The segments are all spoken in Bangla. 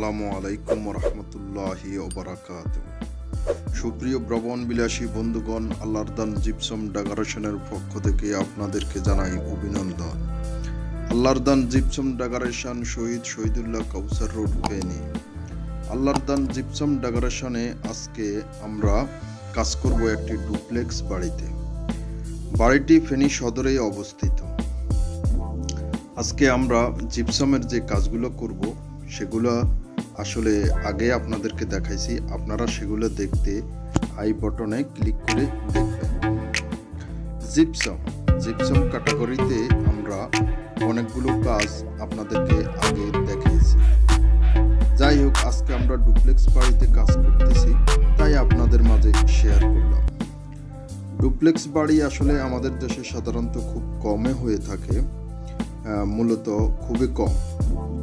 আসসালামু আলাইকুম রহমতুল্লাহি ওবারাকাতুহু। সুপ্রিয় ভ্রমণ বিলাসী বন্ধুগণ, আল্লাহর দান জিপসাম ডেকোরেশনের পক্ষ থেকে আপনাদেরকে জানাই অভিনন্দন। আল্লাহর দান জিপসাম ডেকোরেশন, শহীদুল্লাহ কাউসার রোড, ফেনী। আল্লাহর দান জিপসাম ডেকোরেশনে আজকে আমরা কাজ করব একটি ডুপ্লেক্স বাড়িতে। বাড়িটি ফেনী সদরে অবস্থিত। আজকে আমরা জিপসামের যে কাজগুলো করব সেগুলো আসলে আগে আপনাদেরকে দেখাইছি, আপনারা সেগুলো দেখতে আই বটনে ক্লিক করে দেখবেন। জিপসাম ক্যাটাগরিতে আমরা অনেকগুলো কাজ আপনাদেরকে আগে দেখিয়েছি। যাই হোক, আজকে আমরা ডুপ্লেক্স বাড়িতে কাজ করতেছি, তাই আপনাদের মাঝে শেয়ার করলাম। ডুপ্লেক্স বাড়ি আসলে আমাদের দেশে সাধারণত খুব কমে হয়ে থাকে, মূলত খুবই কম,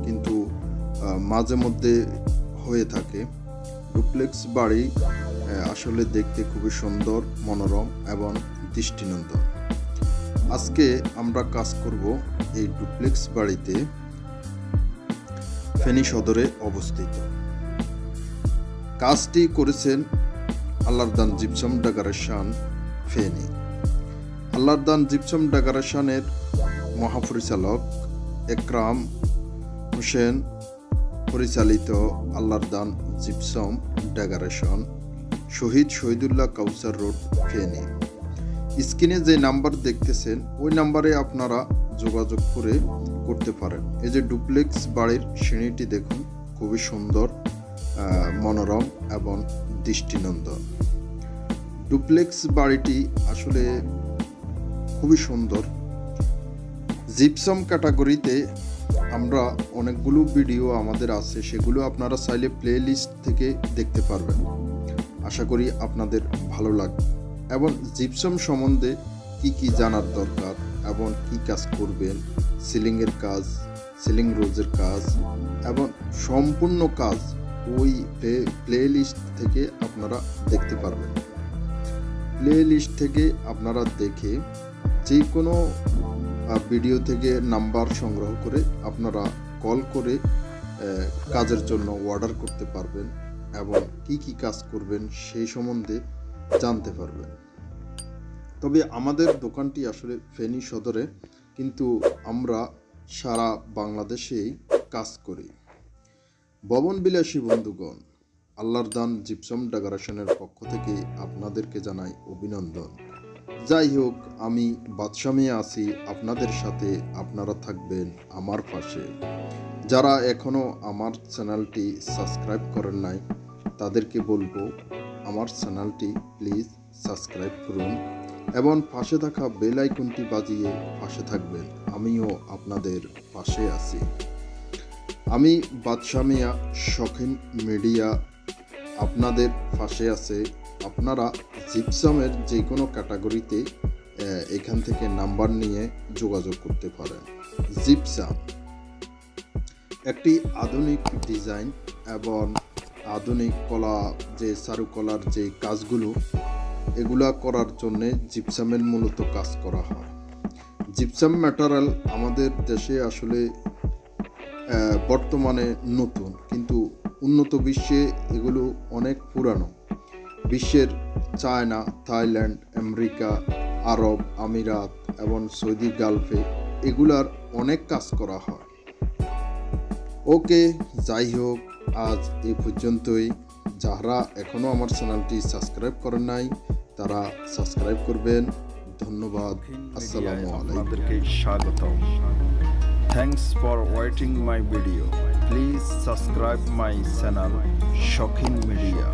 কিন্তু মাঝে মধ্যে হয়ে থাকে। ডুপ্লেক্স বাড়ি আসলে দেখতে খুবই সুন্দর, মনোরম এবং দৃষ্টিনন্দন। আজকে আমরা কাজ করব এই ডুপ্লেক্স বাড়িতে, ফেনী সদরে অবস্থিত। কাজটি করেছেন আল্লাহর দান জিপসাম ডেকোরেশন, ফেনী। আল্লাহর দান জিপসাম ডেকোরেশনের মহাপরিচালক একরাম হোসেন পরিচালিত আল্লাহর দান জিপসাম ডেকোরেশন, শহীদুল্লাহ কাউসার রোড, ফেনী। স্ক্রিনে যে নাম্বার দেখতেছেন ওই নাম্বারে আপনারা যোগাযোগ করে করতে পারেন। এই যে ডুপ্লেক্স বাড়ির সিঁড়িটি দেখুন, খুবই সুন্দর, মনোরম এবং দৃষ্টিনন্দন। ডুপ্লেক্স বাড়িটি আসলে খুবই সুন্দর। জিপসাম ক্যাটাগরিতে আমরা অনেকগুলো ভিডিও আমাদের আছে, সেগুলো আপনারা চাইলে প্লে লিস্ট থেকে দেখতে পারবেন। আশা করি আপনাদের ভালো লাগবে এবং জিপসাম সম্বন্ধে কি জানার দরকার এবং কি কাজ করবেন, সিলিংয়ের কাজ, সিলিং রোজের কাজ এবং সম্পূর্ণ কাজ ওই প্লে লিস্ট থেকে আপনারা দেখতে পারবেন। প্লে লিস্ট থেকে আপনারা দেখে যে কোনো ভিডিও থেকে নাম্বার সংগ্রহ করে আপনারা কল করে কাজের জন্য অর্ডার করতে পারবেন এবং কি কাজ করবেন সেই সম্বন্ধে জানতে পারবেন। তবে আমাদের দোকানটি আসলে ফেনী সদরে, কিন্তু আমরা সারা বাংলাদেশেই কাজ করি। ভবন বিলাসী বন্ধুগণ, আল্লাহর দান জিপসাম ডেকোরেশনের পক্ষ থেকে আপনাদেরকে জানাই অভিনন্দন। যাই হোক, আমি বাদশামী আছি আপনাদের সাথে, আপনারা থাকবেন আমার পাশে। যারা এখনও আমার চ্যানেলটি সাবস্ক্রাইব করেন নাই তাদেরকে বলবো আমার চ্যানেলটি প্লিজ সাবস্ক্রাইব করুন এবং পাশে থাকা বেল আইকনটি বাজিয়ে পাশে থাকবেন। আমিও আপনাদের পাশে আছি। আমি বাদশামিয়া শখিন মিডিয়া আপনাদের পাশে আছে। আপনারা জিপসামের যে কোনো ক্যাটাগরিতে এখান থেকে নাম্বার নিয়ে যোগাযোগ করতে পারেন। জিপসাম একটি আধুনিক ডিজাইন এবং আধুনিক কলা, যে চারুকলার যে কাজগুলো, এগুলা করার জন্য জিপসামের মূলত কাজ করা হয়। জিপসাম ম্যাটেরিয়াল আমাদের দেশে আসলে বর্তমানে নতুন, কিন্তু উন্নত বিশ্বে এগুলো অনেক পুরানো। বিশ্বের চায়না, থাইল্যান্ড, আমেরিকা, আরব আমিরাত এবং সৌদি গালফে এগুলার অনেক কাজ করা হয়। ওকে, যাই হোক, আজ এই পর্যন্তই। যারা এখনও আমার চ্যানেলটি সাবস্ক্রাইব করেন নাই তারা সাবস্ক্রাইব করবেন। ধন্যবাদ। আসসালামু আলাইকুম। স্বাগতম। Thanks for watching my video. Please subscribe my channel Shokhin Media.